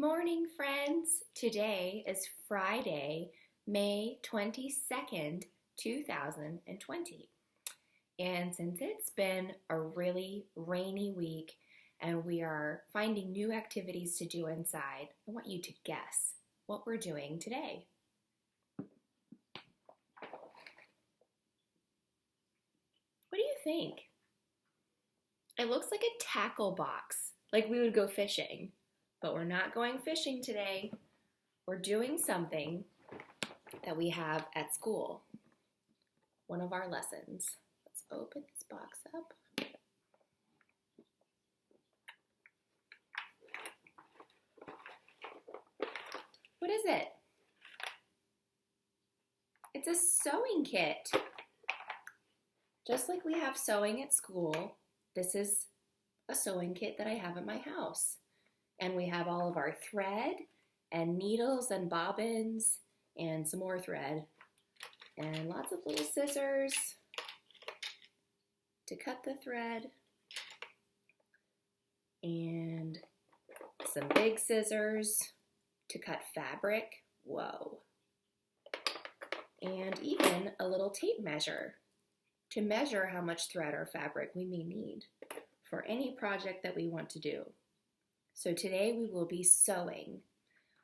morning, friends. Today is Friday, May 22nd, 2020. And since it's been a really rainy week and we are finding new activities to do inside, I want you to guess what we're doing today. What do you think? It looks like a tackle box, like we would go fishing. But we're not going fishing today. We're doing something that we have at school. One of our lessons. Let's open this box up. What is it? It's a sewing kit. Just like we have sewing at school, this is a sewing kit that I have at my house. And we have all of our thread and needles and bobbins and some more thread and lots of little scissors to cut the thread and some big scissors to cut fabric. Whoa. And even a little tape measure to measure how much thread or fabric we may need for any project that we want to do. So today we will be sewing.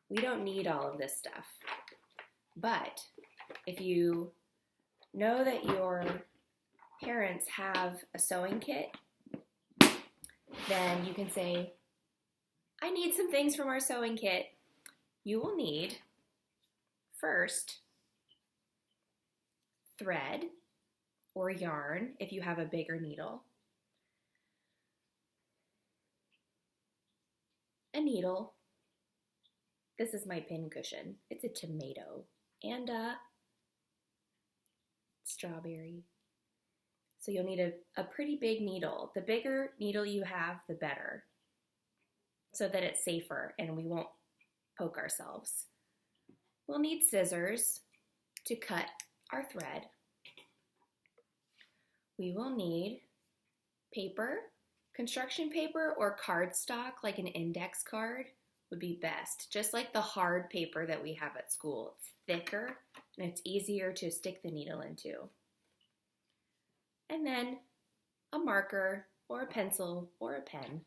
We don't need all of this stuff, but if you know that your parents have a sewing kit, then you can say, I need some things from our sewing kit. You will need, first, thread or yarn if you have a bigger needle, a needle. This is my pin cushion. It's a tomato and a strawberry. So you'll need a pretty big needle. The bigger needle you have, the better, so that it's safer and we won't poke ourselves. We'll need scissors to cut our thread. We will need paper. Construction paper or cardstock, like an index card, would be best. Just like the hard paper that we have at school. It's thicker and it's easier to stick the needle into. And then a marker or a pencil or a pen.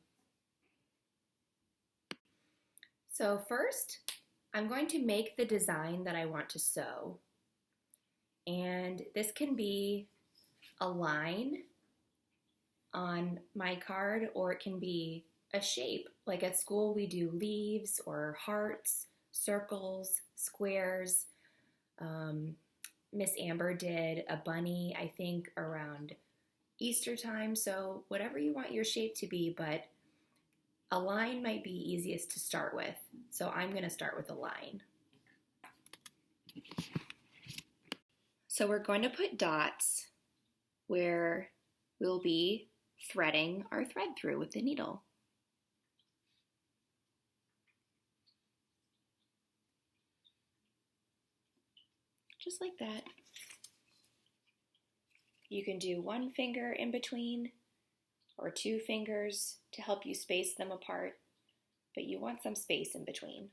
So first, I'm going to make the design that I want to sew. And this can be a line on my card, or it can be a shape. Like at school we do leaves or hearts, circles, squares. Miss Amber did a bunny, I think, around Easter time. So whatever you want your shape to be, but a line might be easiest to start with. So I'm going to start with a line. So we're going to put dots where we'll be threading our thread through with the needle. Just like that. You can do one finger in between or two fingers to help you space them apart, but you want some space in between.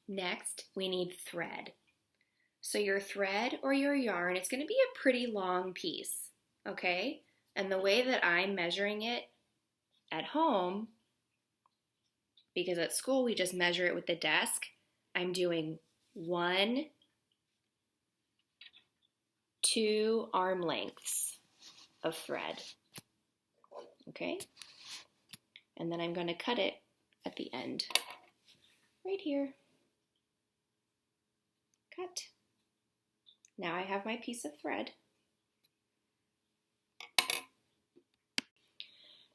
Next, we need thread. So your thread or your yarn, it's going to be a pretty long piece, okay? And the way that I'm measuring it at home, because at school we just measure it with the desk, I'm doing 2 arm lengths of thread, okay? And then I'm going to cut it at the end, right here. Cut. Now I have my piece of thread.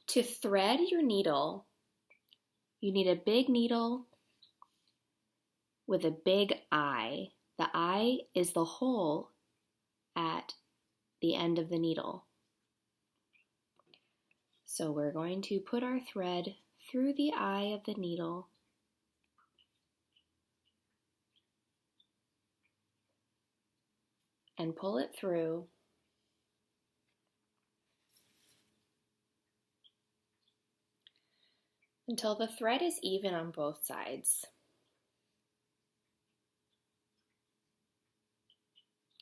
To thread your needle, you need a big needle with a big eye. The eye is the hole at the end of the needle. So we're going to put our thread through the eye of the needle and pull it through. until the thread is even on both sides.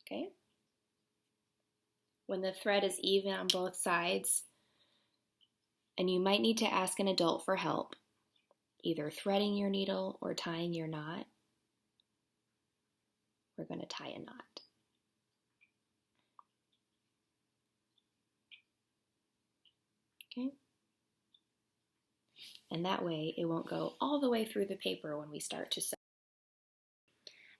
Okay? When the thread is even on both sides, and you might need to ask an adult for help, either threading your needle or tying your knot, we're going to tie a knot. Okay? And that way it won't go all the way through the paper when we start to sew.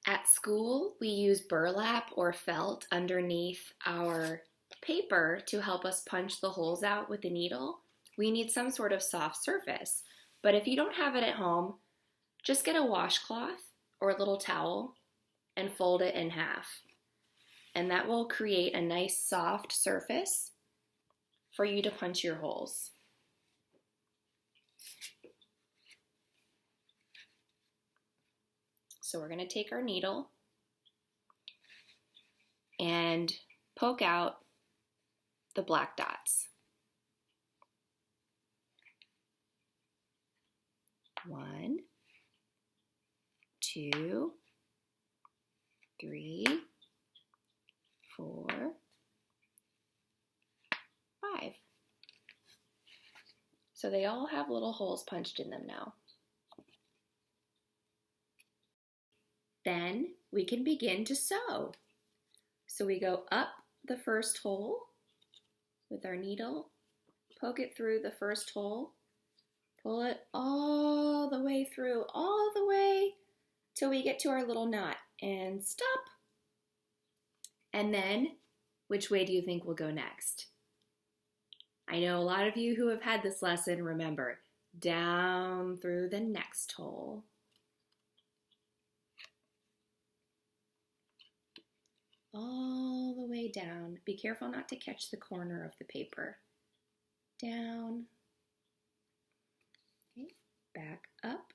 At school, we use burlap or felt underneath our paper to help us punch the holes out with the needle. We need some sort of soft surface. But if you don't have it at home, just get a washcloth or a little towel and fold it in half. And that will create a nice soft surface for you to punch your holes. So we're going to take our needle and poke out the black dots. 1, 2, 3, 4, 5. So they all have little holes punched in them now. Then we can begin to sew. So we go up the first hole with our needle, poke it through the first hole, pull it all the way through, all the way till we get to our little knot and stop. And then, which way do you think we'll go next? I know a lot of you who have had this lesson remember, down through the next hole. All the way down. Be careful not to catch the corner of the paper. Down. Okay, back up.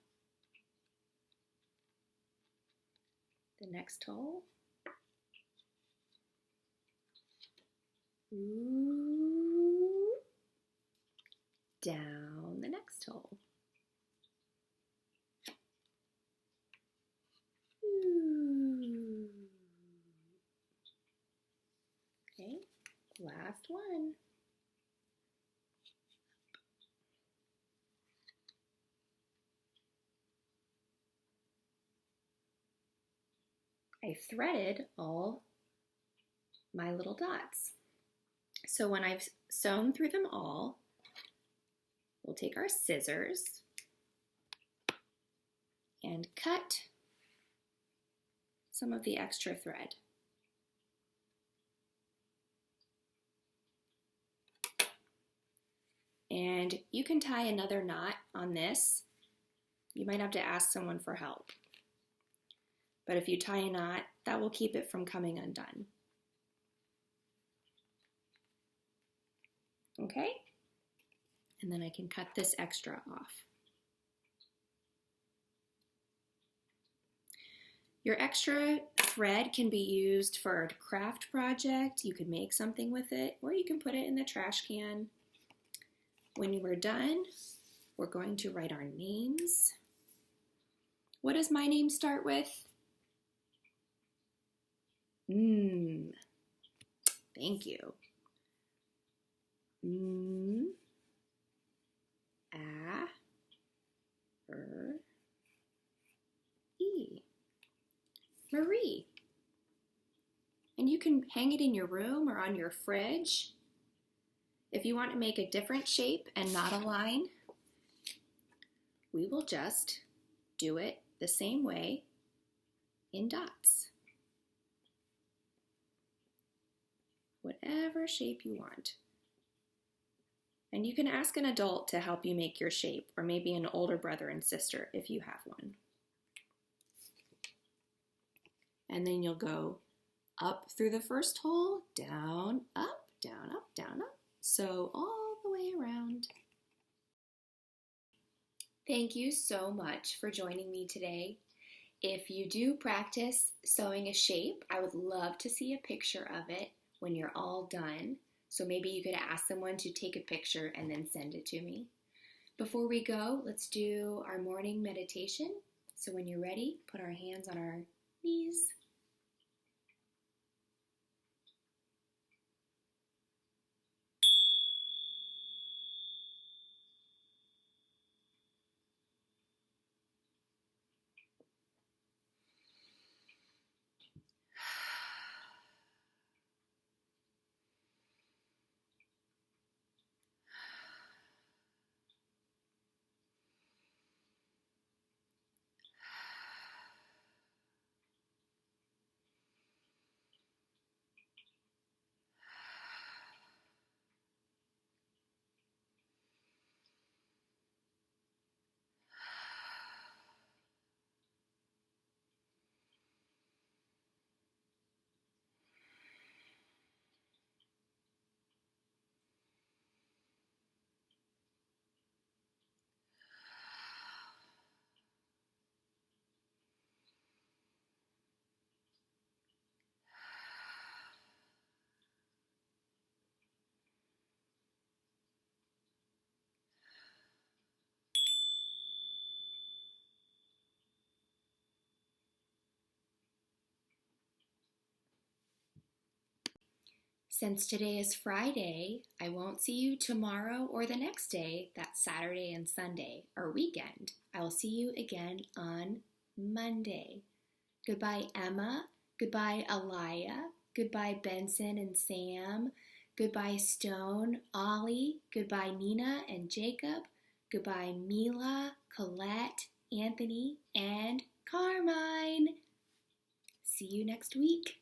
The next hole. Ooh. Down the next hole. Ooh. Okay, last one. I threaded all my little dots. So when I've sewn through them all, we'll take our scissors and cut some of the extra thread. And you can tie another knot on this. You might have to ask someone for help. But if you tie a knot, that will keep it from coming undone. Okay? And then I can cut this extra off. Your extra thread can be used for a craft project. You can make something with it, or you can put it in the trash can. When we're done, we're going to write our names. What does my name start with? Thank you. E. Marie. And you can hang it in your room or on your fridge. If you want to make a different shape and not a line, we will just do it the same way in dots. Whatever shape you want. And you can ask an adult to help you make your shape, or maybe an older brother and sister if you have one. And then you'll go up through the first hole, down, up, down, up, down, up. Sew all the way around. Thank you so much for joining me today. If you do practice sewing a shape, I would love to see a picture of it when you're all done. So maybe you could ask someone to take a picture and then send it to me. Before we go, let's do our morning meditation. So when you're ready, put our hands on our knees. Since today is Friday, I won't see you tomorrow or the next day. That's Saturday and Sunday, or weekend. I will see you again on Monday. Goodbye, Emma. Goodbye, Alaya. Goodbye, Benson and Sam. Goodbye, Stone, Ollie. Goodbye, Nina and Jacob. Goodbye, Mila, Colette, Anthony, and Carmine. See you next week.